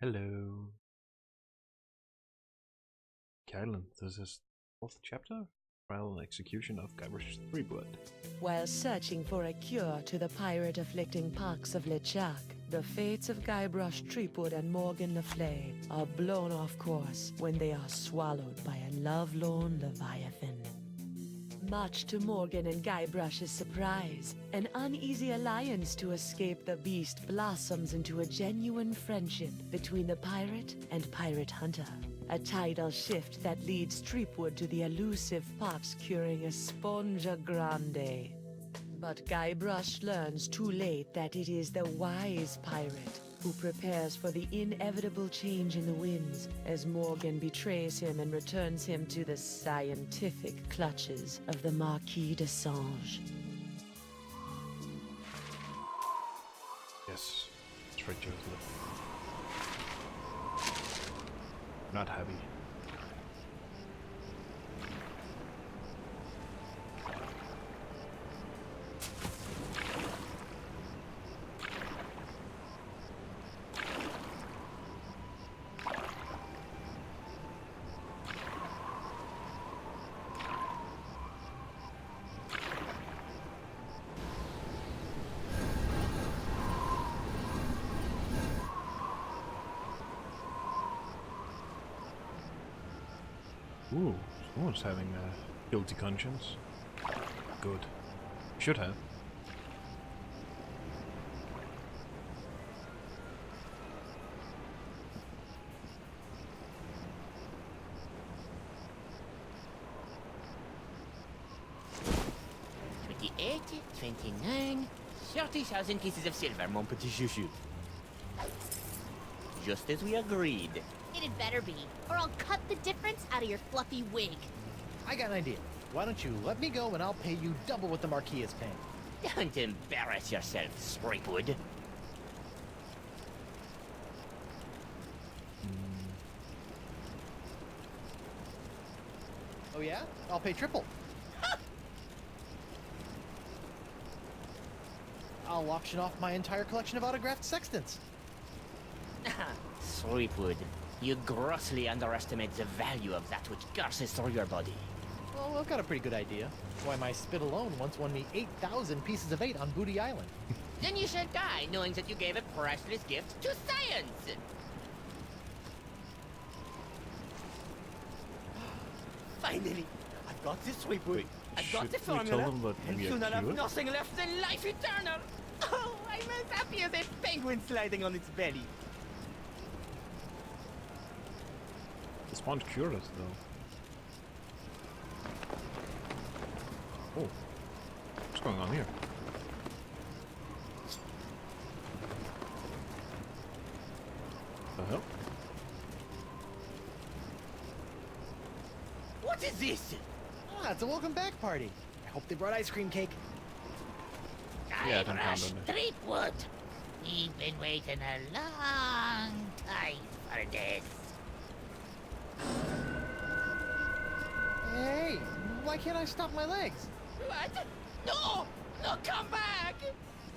Hello. Kylan, this is 4th chapter? Trial and execution of Guybrush Threepwood. While searching for a cure to the pirate-afflicting pox of LeChuck, the fates of Guybrush Threepwood and Morgan Le Fay are blown off course when they are swallowed by a lovelorn leviathan. Much to Morgan and Guybrush's surprise, an uneasy alliance to escape the beast blossoms into a genuine friendship between the pirate and pirate hunter. A tidal shift that leads Threepwood to the elusive pox-curing Esponja Grande. But Guybrush learns too late that it is the wise pirate who prepares for the inevitable change in the winds as Morgan betrays him and returns him to the scientific clutches of the Marquis de Sange. Yes, treacherous lip. Not heavy. Ooh, someone's having a guilty conscience. Good. Should have. $28, $29, 30,000 pieces of silver, mon petit chouchou. Just as we agreed. It had better be, or I'll cut the difference out of your fluffy wig. I got an idea. Why don't you let me go and I'll pay you double what the Marquis is paying. Don't embarrass yourself, Threepwood. Oh yeah? I'll pay triple. I'll auction off my entire collection of autographed sextants. Threepwood, you grossly underestimate the value of that which courses through your body. Well, I've got a pretty good idea. Why, my spit alone once won me 8,000 pieces of 8 on Booty Island. Then you shall die knowing that you gave a priceless gift to science! Finally, I've got this, Threepwood. I've got the formula, and soon I'll have nothing left than life eternal! Oh, I'm as happy as a penguin sliding on its belly. The sponge cured us, though. Oh. What's going on here? The hell? What is this? Ah, it's a welcome back party. I hope they brought ice cream cake. Yeah, I don't count on it. Threepwood. We've been waiting a long time for this. Hey, why can't I stop my legs? What? No! No, come back!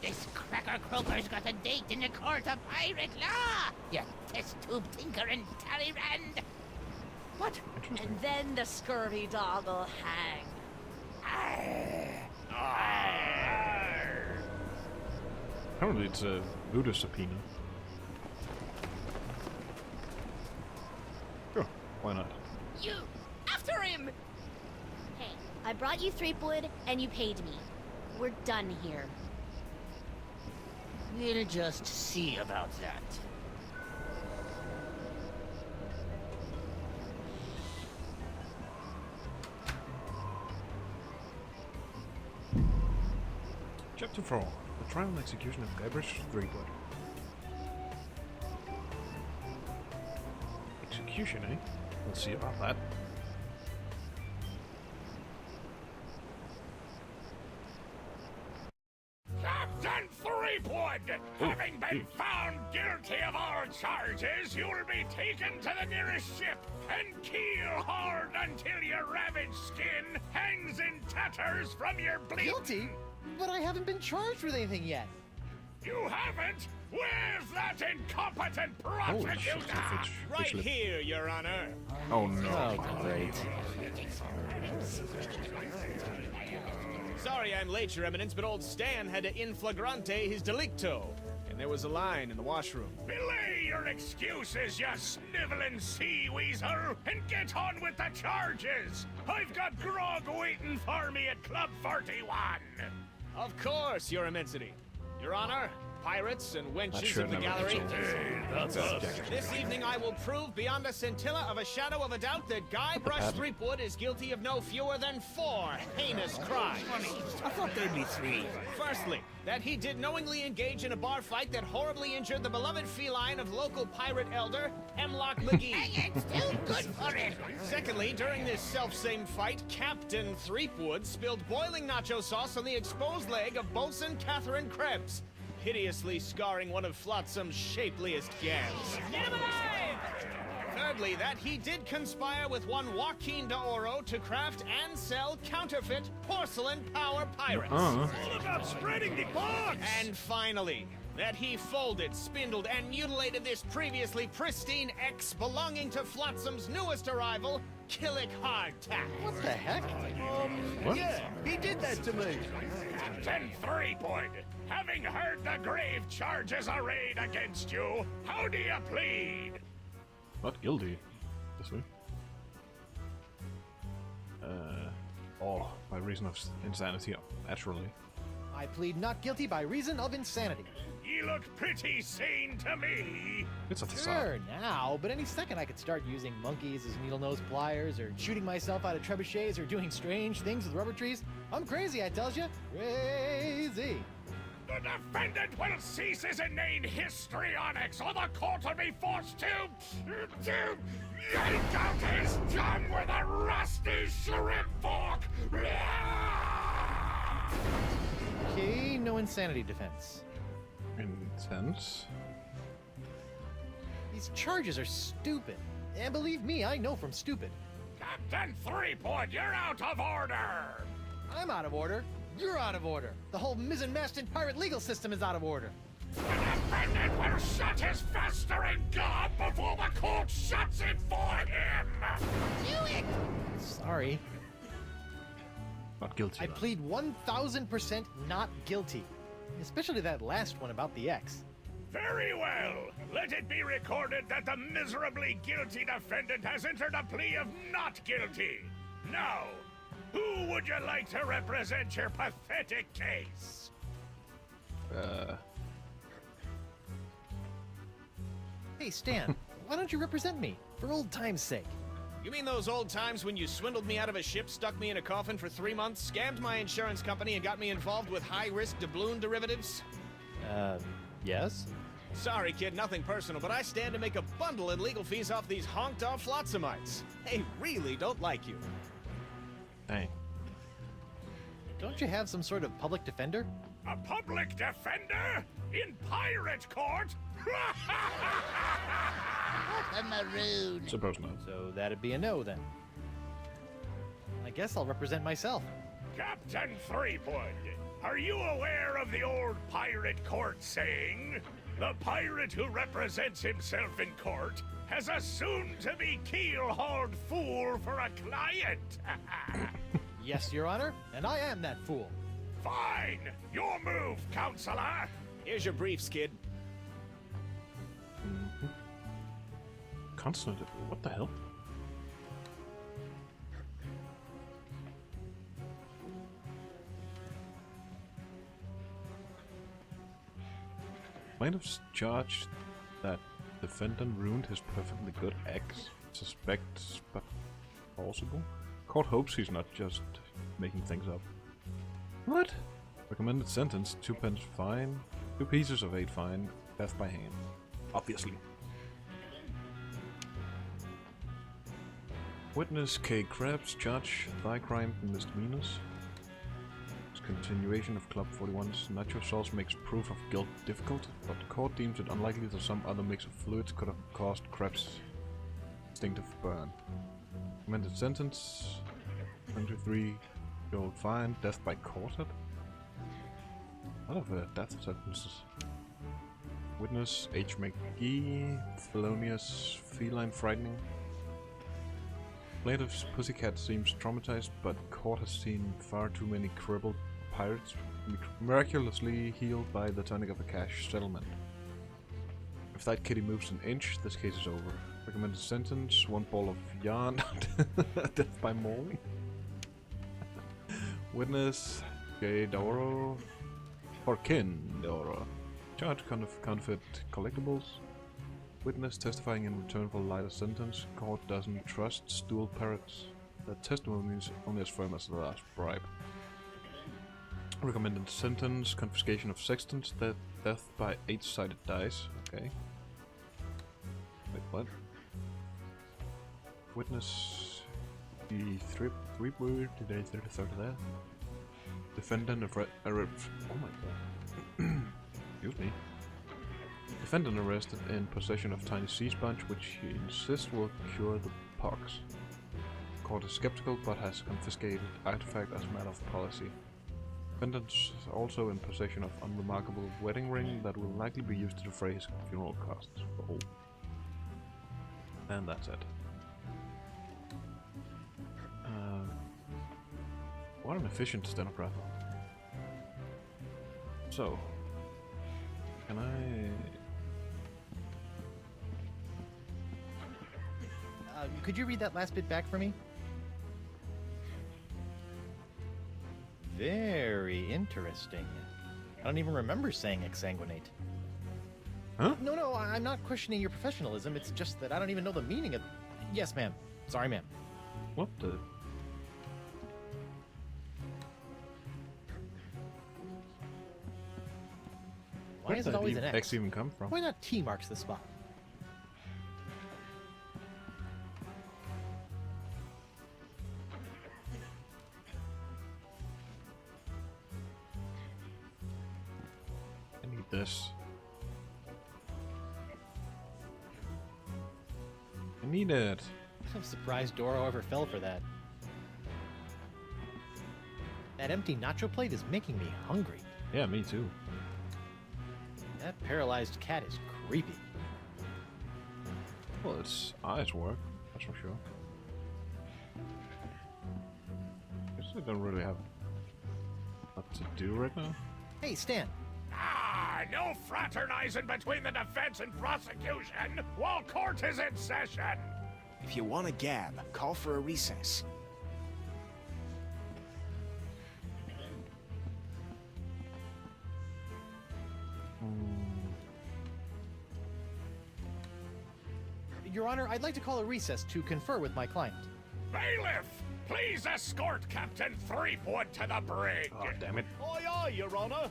This cracker croaker's got a date in the court of pirate law! You test tube tinker and Talleyrand! What? And then the scurvy dog will hang. Arr! Arr! Apparently it's a voodoo subpoena. Sure, why not? You! After him! Hey, I brought you Threepwood, and you paid me. We're done here. We'll just see about that. Chapter 4. The trial and execution of Guybrush Threepwood. Execution, eh? We'll see about that. Captain Threepwood! Having been found guilty of all charges, you will be taken to the nearest ship and keel hard until your ravaged skin hangs in tatters from your bleeding. Guilty? But I haven't been charged with anything yet. You haven't? Where's the that incompetent Holy shit, prosecutor! Right fish lip. here, Your Honor. Oh no. Oh, great. Sorry I'm late, Your Eminence, but old Stan had to in flagrante his delicto. And there was a line in the washroom. Belay your excuses, you sniveling sea weasel, and get on with the charges! I've got grog waiting for me at Club 41! Of course, Your Immensity. Your Honor, pirates and wenches sure of the never gallery. gets old. Hey, that's us! This evening I will prove beyond a scintilla of a shadow of a doubt that Guybrush Threepwood is guilty of no fewer than 4 heinous crimes. I thought there'd be 3. Firstly, that he did knowingly engage in a bar fight that horribly injured the beloved feline of local pirate elder, Hemlock McGee. And it's still good for it. Secondly, during this self-same fight, Captain Threepwood spilled boiling nacho sauce on the exposed leg of Bosun Catherine Krebs, hideously scarring one of Flotsam's shapeliest gams. Get him alive! Thirdly, that he did conspire with one Joaquin de Oro to craft and sell counterfeit porcelain power pirates. All about spreading the bugs! And finally, that he folded, spindled, and mutilated this previously pristine ex belonging to Flotsam's newest arrival, Killick Hardtack. What the heck? What? Yeah, he did that to me. Captain Threepwood, having heard the grave charges arrayed against you, how do you plead? Not guilty. This way. Or by reason of insanity, naturally. I plead not guilty by reason of insanity. You look pretty sane to me. It's a facade. Sure, now, but any second I could start using monkeys as needle-nose pliers, or shooting myself out of trebuchets, or doing strange things with rubber trees. I'm crazy, I tells you. Crazy. The defendant will cease his inane histrionics, or the court will be forced to yank out his tongue with a rusty shrimp fork. Okay, no insanity defense. Intense. These charges are stupid. And believe me, I know from stupid. Captain Threepwood, you're out of order. I'm out of order. You're out of order. The whole mizzen-mast and pirate legal system is out of order. The defendant will shut his festering gob before the court shuts it for him. Do it. Sorry. Not guilty. I then. plead 1000% not guilty. Especially that last one about the ex. Very well. Let it be recorded that the miserably guilty defendant has entered a plea of not guilty. Now, who would you like to represent your pathetic case? Hey, Stan, why don't you represent me? For old time's sake. You mean those old times when you swindled me out of a ship, stuck me in a coffin for 3 months, scammed my insurance company, and got me involved with high-risk doubloon derivatives? Yes? Sorry, kid, nothing personal, but I stand to make a bundle in legal fees off these honked-off Flotsamites. They really don't like you. Dang. Don't you have some sort of public defender? A public defender? In pirate court? The maroon. Suppose not. So that'd be a no, then. I guess I'll represent myself. Captain Threepwood, are you aware of the old pirate court saying? The pirate who represents himself in court has a soon-to-be keel-hauled fool for a client. Yes, Your Honor, and I am that fool. Fine. Your move, counselor. Here's your briefs, kid. Consonant. What the hell? Plaintiffs charged that defendant ruined his perfectly good ex. Suspects, but plausible. Court hopes he's not just making things up. What? Recommended sentence: 2 pence fine, 2 pieces of 8 fine, death by hand. Obviously. Witness K. Krebs, judge, thigh crime and misdemeanors. Continuation of Club 41's nacho sauce makes proof of guilt difficult, but the court deems it unlikely that some other mix of fluids could have caused Krebs' instinctive burn. Recommended sentence: 23-year-old fine, death by quartet. A lot of death sentences. Witness H. McGee, felonious, feline frightening. Plaintiff's pussycat seems traumatized, but court has seen far too many crippled pirates miraculously healed by the tonic of a cash settlement. If that kitty moves an inch, this case is over. Recommended sentence, 1 ball of yarn, death by mauling. Witness, J. Doro, or Kin Doro. Charge counterfeit collectibles. Witness testifying in return for lighter sentence. Court doesn't trust stool parrots. The testimony is only as firm as the last bribe. Recommended sentence, confiscation of sextants, death by 8-sided dice. Okay. Wait, what? Witness the Threepwood, did I 33rd there? Defendant of oh my god. Excuse me. Defendant arrested in possession of tiny sea sponge, which he insists will cure the pox. Court is skeptical, but has confiscated artifact as a matter of policy. Defendant is also in possession of unremarkable wedding ring that will likely be used to defray his funeral costs. Oh. And that's it. What an efficient stenographer. So, can Could you read that last bit back for me? Very interesting. I don't even remember saying exsanguinate. Huh? No, I'm not questioning your professionalism. It's just that I don't even know the meaning of... Yes, ma'am. Sorry, ma'am. What the? Why is it always an X? X even come from? Why not T marks the spot? I need this. I need it. I'm surprised Doro ever fell for that. That empty nacho plate is making me hungry. Yeah, me too. That paralyzed cat is creepy. Well, its eyes work, that's for sure. Guess I don't really have what to do right now. Hey, Stan. No fraternizing between the defense and prosecution while court is in session. If you want a gab, call for a recess. Your Honor, I'd like to call a recess to confer with my client. Bailiff, please escort Captain Threepwood to the brig. Oh, damn it. Aye, aye, Your Honor.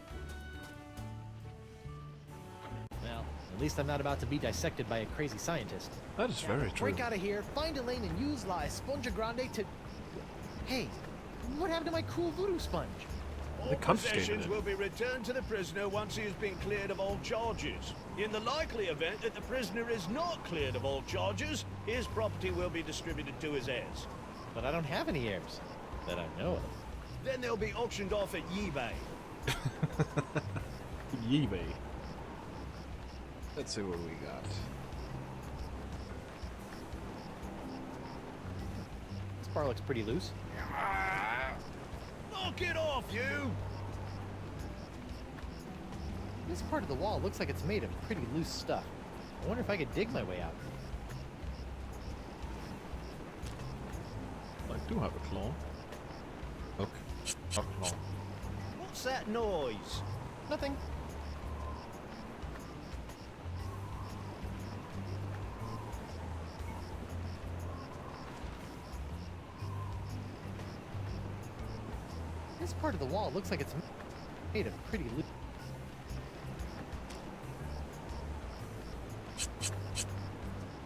Well, at least I'm not about to be dissected by a crazy scientist. That is very true. Break out of here, find a lane, and use La Esponja Grande to... Hey, what happened to my cool voodoo sponge? They confiscated Possessions it. will be returned to the prisoner once he has been cleared of all charges. In the likely event that the prisoner is not cleared of all charges, his property will be distributed to his heirs. But I don't have any heirs that I know of. Then they'll be auctioned off at eBay. eBay. Let's see what we got. This bar looks pretty loose. Knock it off, you! This part of the wall looks like it's made of pretty loose stuff. I wonder if I could dig my way out. I do have a claw. Okay. A claw. What's that noise? Nothing. This part of the wall looks like it's made of pretty loose.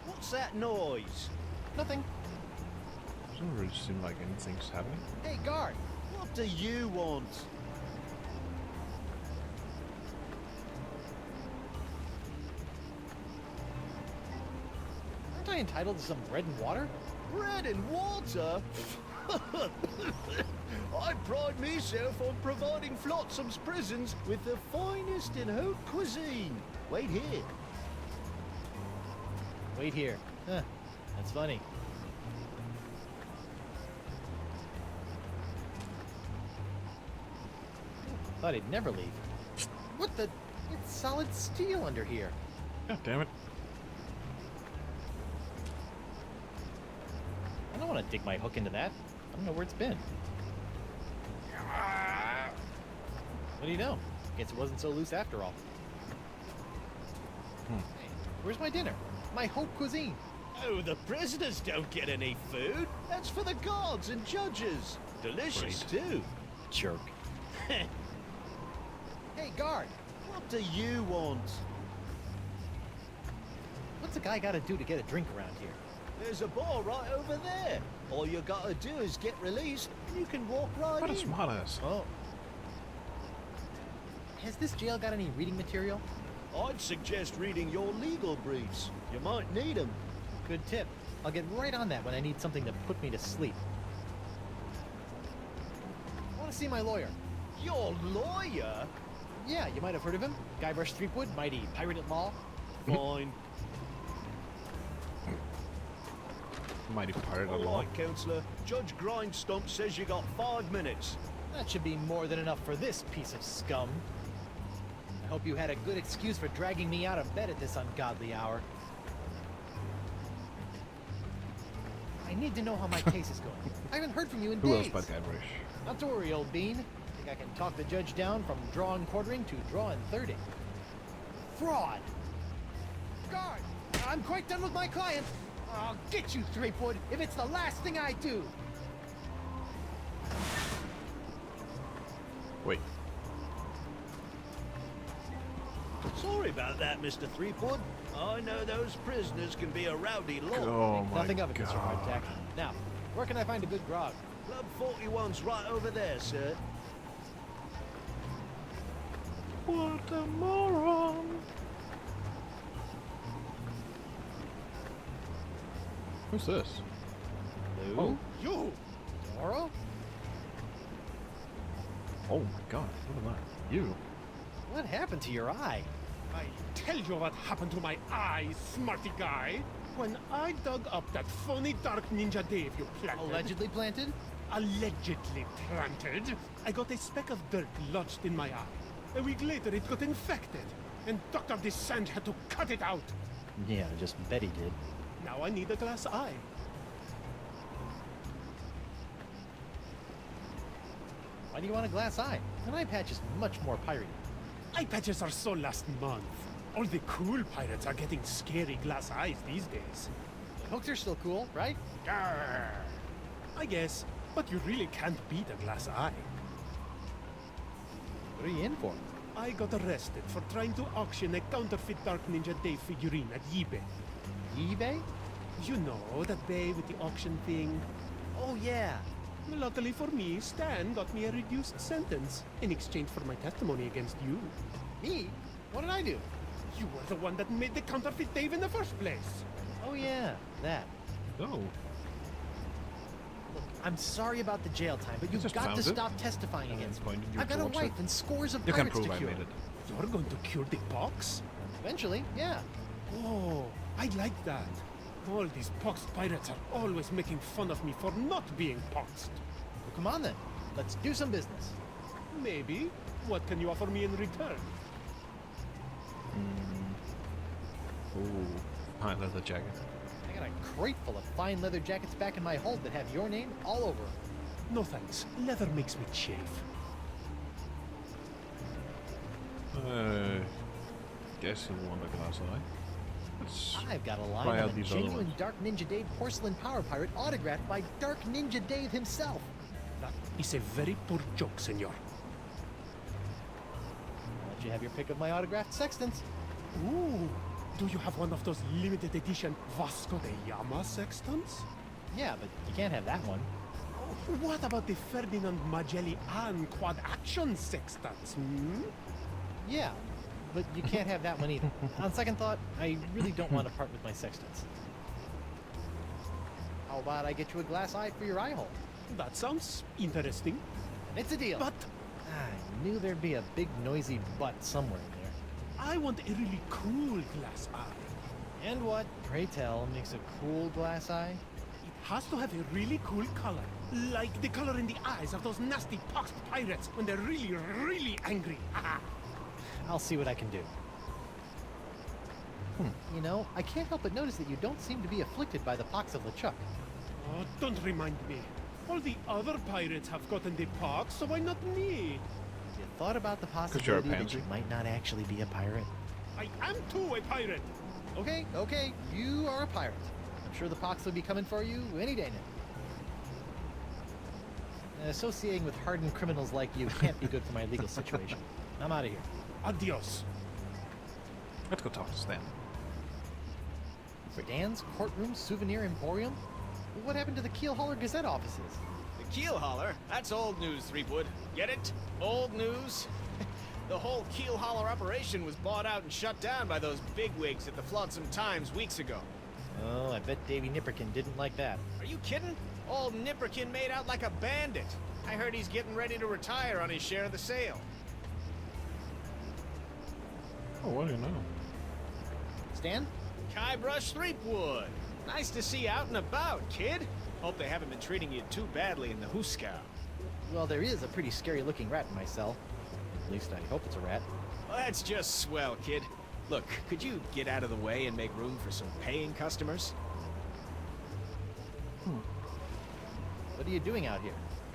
What's that noise? Nothing. Doesn't really seem like anything's happening. Hey, guard! What do you want? Aren't I entitled to some bread and water? Bread and water? I pride myself on providing Flotsam's prisons with the finest in haute cuisine. Wait here. Wait here. Huh. That's funny. Thought he'd never leave. What the? It's solid steel under here. God damn it. I don't want to dig my hook into that. I don't know where it's been. What do you know? Guess it wasn't so loose after all. Hey, where's my dinner? My haute cuisine. Oh, the prisoners don't get any food. That's for the guards and judges. Delicious, too. Jerk. Hey, guard! What do you want? What's a guy got to do to get a drink around here? There's a bar right over there. All you gotta do is get released, and you can walk right What a in. smart ass. Oh. Has this jail got any reading material? I'd suggest reading your legal briefs. You might need them. Good tip. I'll get right on that when I need something to put me to sleep. I want to see my lawyer. Your lawyer? Yeah, you might have heard of him. Guybrush Threepwood, mighty pirate at law. Fine. Mighty pirate All of law. right, Counselor. Judge Grindstump says you got 5 minutes. That should be more than enough for this piece of scum. I hope you had a good excuse for dragging me out of bed at this ungodly hour. I need to know how my case is going. I haven't heard from you in Who else days. but Guybrush? Not to worry, old bean. Think I can talk the judge down from drawing quartering to drawing 30. Fraud! Guard! I'm quite done with my client. I'll get you, Threepwood, if it's the last thing I do. Wait. Sorry about that, Mr. Threepwood. I know those prisoners can be a rowdy lot. Oh my Nothing of it, god. Mr. Hardtack. Now, where can I find a good grog? Club 41's right over there, sir. What a moron. Who's this? Lou? Oh. You! Doro? Oh my god, what am I? You? What happened to your eye? I tell you what happened to my eye, smarty guy. When I dug up that phony Dark Ninja Dave you planted... Allegedly planted? Allegedly planted. I got a speck of dirt lodged in my eye. A week later it got infected. And Dr. Descent had to cut it out. Yeah, just bet he did. Now I need a glass eye. Why do you want a glass eye? An eye patch is much more piratey. Eye patches are so last month. All the cool pirates are getting scary glass eyes these days. The hooks are still cool, right? Grr. I guess, but you really can't beat a glass eye. What are you in for? I got arrested for trying to auction a counterfeit Dark Ninja Dave figurine at eBay. eBay? You know, that bay with the auction thing. Oh, yeah. Luckily for me, Stan got me a reduced sentence in exchange for my testimony against you. Me? What did I do? You were the one that made the counterfeit Dave in the first place. Oh, yeah, that. Oh. Look, I'm sorry about the jail time, but you've just got to found it. stop testifying against me. Pointed you I've got a towards wife it. and scores of You can pirates prove to I cure. made it. You're going to cure the pox? Eventually, yeah. Oh, I like that. All these poxed pirates are always making fun of me for not being poxed. Well, come on then. Let's do some business. Maybe. What can you offer me in return? Ooh. Fine leather jacket. I got a crate full of fine leather jackets back in my hold that have your name all over them. No thanks. Leather makes me chafe. Guess he'll want a glass eye. Let's I've got a try line out of a these other genuine ones. Dark Ninja Dave porcelain power pirate autographed by Dark Ninja Dave himself. That is a very poor joke, senor. I'll let you have your pick of my autographed sextants. Ooh, do you have one of those limited edition Vasco da Gama sextants? Yeah, but you can't have that one. What about the Ferdinand Magellan quad action sextants? Hmm? Yeah, but you can't have that one either. On second thought, I really don't want to part with my sextants. How about I get you a glass eye for your eye hole? That sounds interesting. And it's a deal. But I knew there'd be a big noisy butt somewhere in there. I want a really cool glass eye. And what, pray tell, makes a cool glass eye? It has to have a really cool color. Like the color in the eyes of those nasty pox pirates when they're really, really angry. I'll see what I can do. You know, I can't help but notice that you don't seem to be afflicted by the pox of LeChuck. Oh, don't remind me. All the other pirates have gotten the pox, so why not me? You thought about the you're a possibility that pansy. you might not actually be a pirate? I am too a pirate. Okay, you are a pirate. I'm sure the pox will be coming for you any day now. Associating with hardened criminals like you can't be good for my legal situation. I'm out of here. Adios. Let's go talk to Stan. Dan's Courtroom Souvenir Emporium? What happened to the Keel Holler Gazette offices? The Keel Holler? That's old news, Threepwood. Get it? Old news? The whole Keel Holler operation was bought out and shut down by those bigwigs at the Flotsam Times weeks ago. Oh, I bet Davy Nipperkin didn't like that. Are you kidding? Old Nipperkin made out like a bandit. I heard he's getting ready to retire on his share of the sale. Oh, what do you know? Stan? Guybrush Threepwood. Nice to see you out and about, kid. Hope they haven't been treating you too badly in the Hooskow. Well, there is a pretty scary-looking rat in my cell. At least I hope it's a rat. Well, that's just swell, kid. Look, could you get out of the way and make room for some paying customers? What are you doing out here?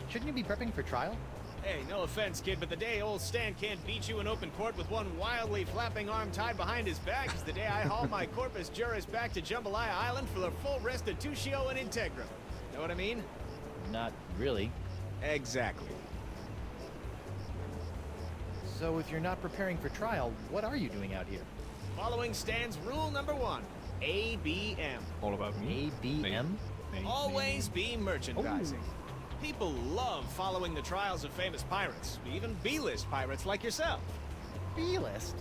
Shouldn't you be prepping for trial? Hey, no offense, kid, but the day old Stan can't beat you in open court with one wildly flapping arm tied behind his back is the day I haul my corpus juris back to Jambalaya Island for the full restitutio and integrum. Know what I mean? Not really. Exactly. So if you're not preparing for trial, what are you doing out here? Following Stan's rule number 1, ABM. All about me? ABM? Always be merchandising. People love following the trials of famous pirates, even B-list pirates like yourself. B-list?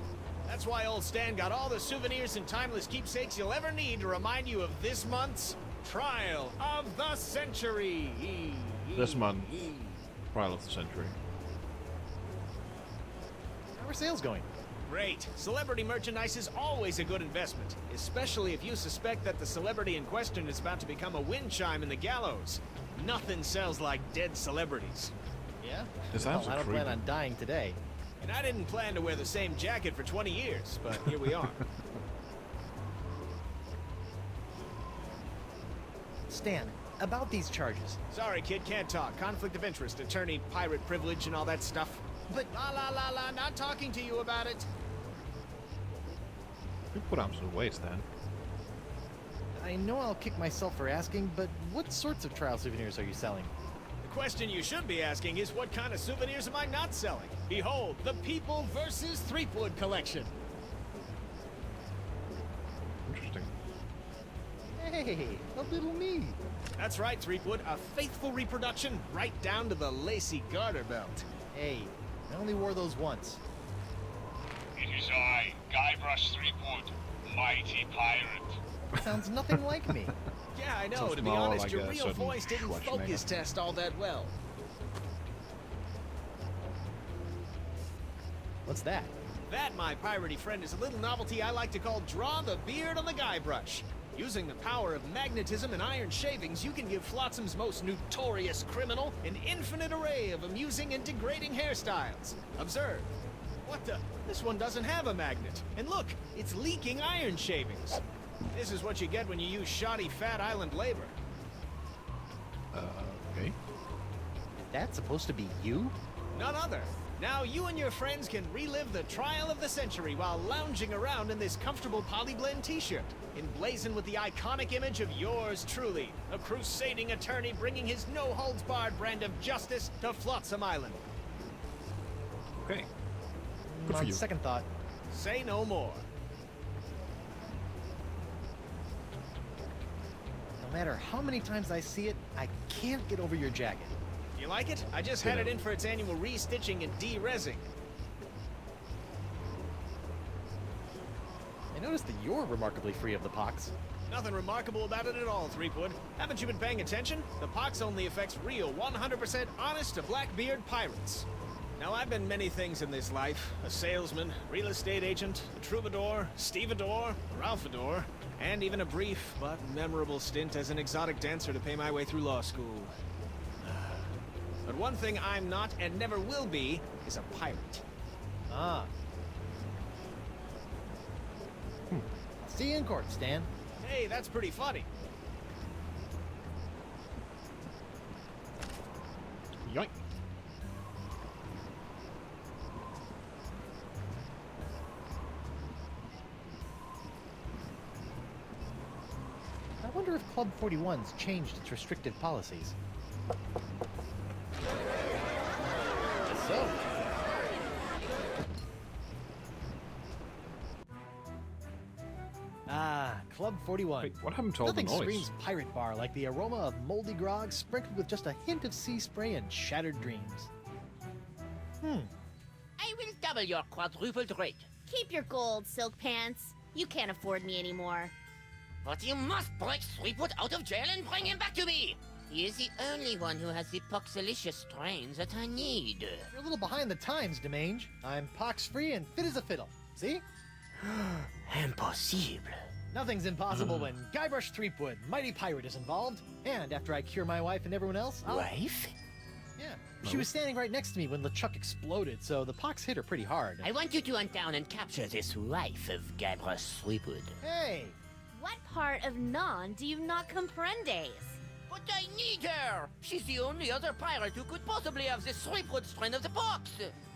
That's why old Stan got all the souvenirs and timeless keepsakes you'll ever need to remind you of this month's Trial of the Century. This month, Trial of the Century. How are sales going? Great. Celebrity merchandise is always a good investment, especially if you suspect that the celebrity in question is about to become a wind chime in the gallows. Nothing sells like dead celebrities. Yeah? This sounds Well, I don't plan intriguing. on dying today. And I didn't plan to wear the same jacket for 20 years, but here we are. Stan, about these charges. Sorry, kid, can't talk. Conflict of interest, attorney, pirate privilege, and all that stuff. But La, not talking to you about it. You put arms away, Stan. I know I'll kick myself for asking, but what sorts of trial souvenirs are you selling? The question you should be asking is what kind of souvenirs am I not selling? Behold, the People vs. Threepwood collection. Interesting. Hey, a little me. That's right, Threepwood, a faithful reproduction right down to the lacy garter belt. Hey, I only wore those once. It is I, Guybrush Threepwood, mighty pirate. Sounds nothing like me. Yeah, I know. Sounds To be more honest, like your a real certain voice didn't Schwarzenegger. focus test all that well. What's that? That, my piratey friend, is a little novelty I like to call Draw the Beard on the Guybrush. Using the power of magnetism and iron shavings, you can give Flotsam's most notorious criminal an infinite array of amusing and degrading hairstyles. Observe. What the? This one doesn't have a magnet. And look, it's leaking iron shavings. This is what you get when you use shoddy Fat Island labor. Okay. Is that supposed to be you? None other. Now you and your friends can relive the trial of the century while lounging around in this comfortable polyblend t-shirt, emblazoned with the iconic image of yours truly, a crusading attorney bringing his no-holds-barred brand of justice to Flotsam Island. Okay. Good for On you. second thought, Say no more. no matter how many times I see it, I can't get over your jacket. You like it? I just had it in for its annual re-stitching and de-rezzing. I noticed that you're remarkably free of the pox. Nothing remarkable about it at all, Threepwood. Haven't you been paying attention? The pox only affects real, 100% honest to Blackbeard pirates. Now, I've been many things in this life. A salesman, real estate agent, a troubadour, stevedore, a ralphador, and even a brief but memorable stint as an exotic dancer to pay my way through law school. But one thing I'm not and never will be is a pirate. Ah. See you in court, Stan. Hey, that's pretty funny. Yoink. I wonder if Club 41's changed its restrictive policies. So. Ah, Club 41. Wait, what happened to all the Nothing noise? screams pirate bar like the aroma of moldy grog sprinkled with just a hint of sea spray and shattered dreams. I will double your quadrupled rate. Keep your gold, Silk Pants. You can't afford me anymore. But you must break Threepwood out of jail and bring him back to me. He is the only one who has the poxalicious strains that I need. You're a little behind the times, Demange. I'm pox-free and fit as a fiddle. See? Impossible. Nothing's impossible when Guybrush Threepwood, mighty pirate, is involved. And after I cure my wife and everyone else, I'll... Wife? Yeah. She was standing right next to me when LeChuck exploded, so the pox hit her pretty hard. I want you to hunt down and capture this wife of Guybrush Threepwood. Hey! What part of non do you not comprendes? But I need her! She's the only other pirate who could possibly have the Threepwood strain of the pox!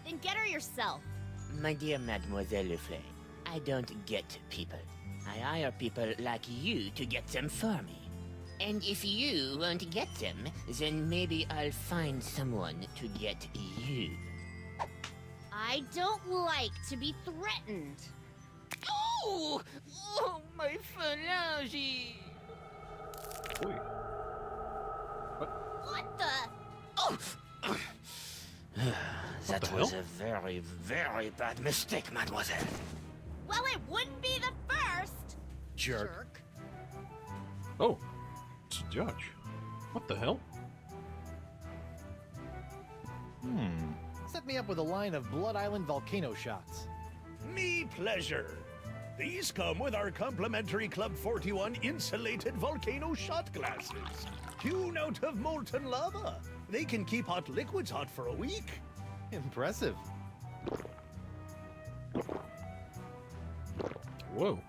Then get her yourself. My dear Mademoiselle Leflay, I don't get people. I hire people like you to get them for me. And if you won't get them, then maybe I'll find someone to get you. I don't like to be threatened. Oh! Oh, my phalange! Oi. What the? Oh! That the was hell? a very, very bad mistake, mademoiselle. Well, it wouldn't be the first. Jerk. Oh, it's a judge. What the hell? Set me up with a line of Blood Island volcano shots. Me pleasure. These come with our complimentary Club 41 insulated volcano shot glasses. Hewn out of molten lava. They can keep hot liquids hot for a week. Impressive. Whoa.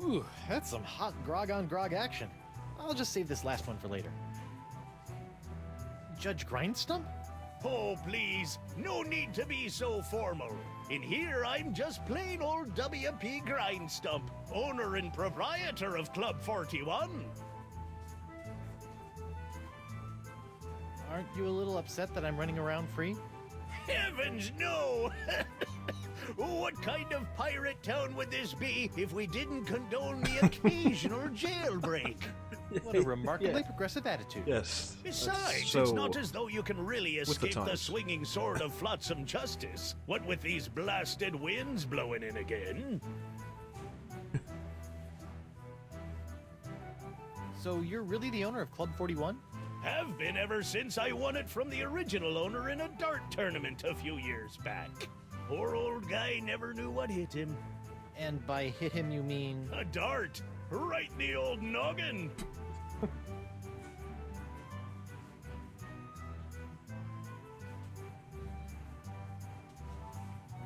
Ooh, that's some hot grog on grog action. I'll just save this last one for later. Judge Grindstump? Oh, please, no need to be so formal. In here, I'm just plain old W.P. Grindstump, owner and proprietor of Club 41. Aren't you a little upset that I'm running around free? Heavens, no! What kind of pirate town would this be if we didn't condone the occasional jailbreak? What a remarkably progressive attitude. Yes. Besides, so it's not as though you can really with the escape the times. swinging sword of flotsam justice. What with these blasted winds blowing in again? So you're really the owner of Club 41? Have been ever since I won it from the original owner in a dart tournament a few years back. Poor old guy never knew what hit him. And by hit him you mean... A dart! Right in the old noggin!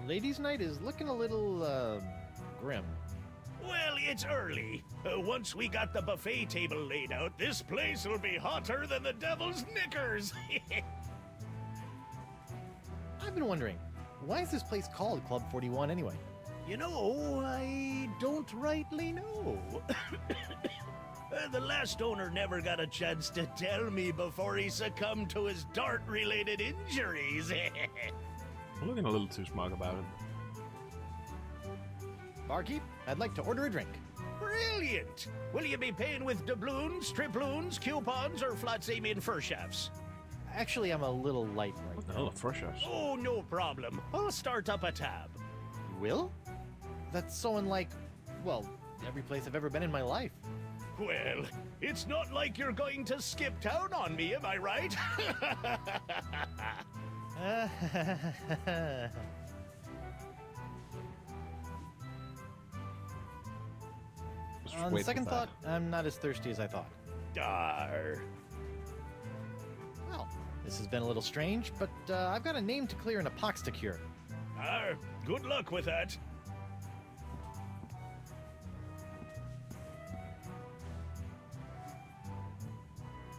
Ladies' night is looking a little, grim. Well, it's early. Once we got the buffet table laid out, this place will be hotter than the devil's knickers. I've been wondering, why is this place called Club 41 anyway? You know, I don't rightly know. The last owner never got a chance to tell me before he succumbed to his dart-related injuries. I'm looking a little too smug about it. Barkeep, I'd like to order a drink. Brilliant! Will you be paying with doubloons, triploons, coupons, or flat-seaming fur shafts? Actually, I'm a little light right What the now. hell, a fresh ass? Oh, no problem. I'll start up a tab. You will? That's so unlike, well, every place I've ever been in my life. Well, it's not like you're going to skip town on me, am I right? Just On wait second for thought, that. I'm not as thirsty as I thought. Dar. Well, this has been a little strange, but I've got a name to clear and a pox to cure. Good luck with that.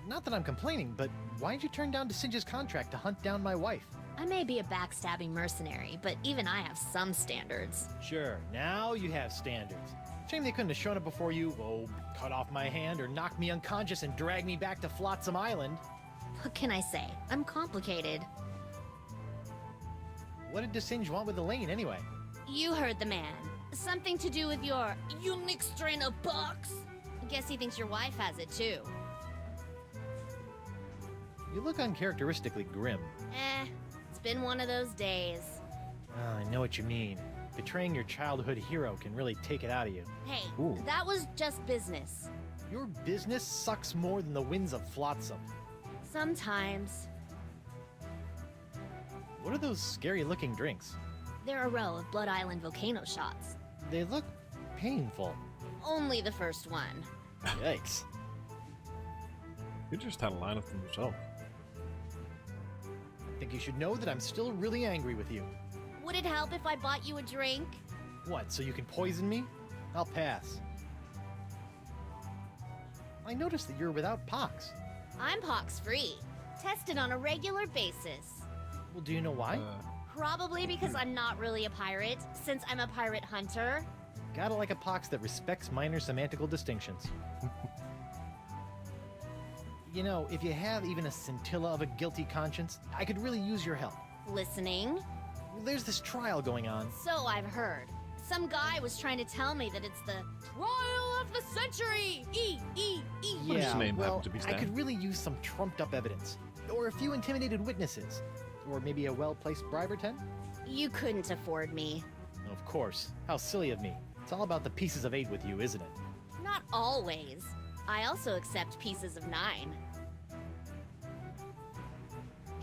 Not that I'm complaining, but why'd you turn down DeSinge's contract to hunt down my wife? I may be a backstabbing mercenary, but even I have some standards. Sure, now you have standards. Shame they couldn't have shown up before you, cut off my hand or knock me unconscious and drag me back to Flotsam Island. What can I say? I'm complicated. What did DeSinge want with Elaine anyway? You heard the man. Something to do with your unique strain of bucks. Guess he thinks your wife has it too. You look uncharacteristically grim. It's been one of those days. Oh, I know what you mean. Betraying your childhood hero can really take it out of you. Hey, Ooh. that was just business. Your business sucks more than the winds of Flotsam. Sometimes. What are those scary-looking drinks? They're a row of Blood Island volcano shots. They look painful. Only the first one. Yikes. You just had a line of them yourself. I think you should know that I'm still really angry with you. Would it help if I bought you a drink? What, so you can poison me? I'll pass. I noticed that you're without pox. I'm pox-free. Tested on a regular basis. Well, do you know why? Probably because I'm not really a pirate, since I'm a pirate hunter. Gotta like a pox that respects minor semantical distinctions. You know, if you have even a scintilla of a guilty conscience, I could really use your help. Listening? Well, there's this trial going on. So I've heard. Some guy was trying to tell me that it's the trial of the century! Well, his name happened to be I Stan. could really use some trumped-up evidence. Or a few intimidated witnesses. Or maybe a well-placed bribe or 10? You couldn't afford me. Of course. How silly of me. It's all about the pieces of 8 with you, isn't it? Not always. I also accept pieces of 9.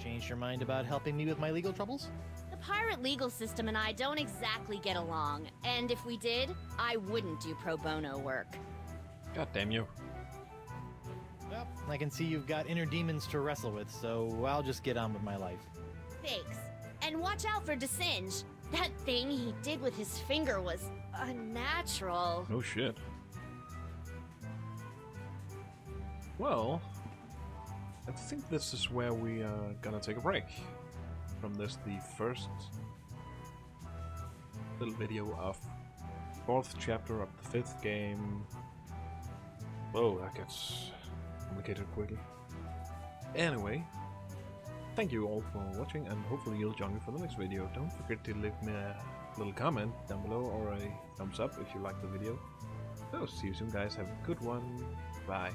Changed your mind about helping me with my legal troubles? The pirate legal system and I don't exactly get along, and if we did, I wouldn't do pro bono work. God damn you. Well, I can see you've got inner demons to wrestle with, so I'll just get on with my life. Thanks. And watch out for DeSinge. That thing he did with his finger was unnatural. No shit. Well, I think this is where we are gonna take a break from this, the first little video of 4th chapter of the 5th game. Whoa, that gets complicated quickly. Anyway, thank you all for watching, and hopefully you'll join me for the next video. Don't forget to leave me a little comment down below or a thumbs up if you like the video. So, see you soon guys, have a good one, bye.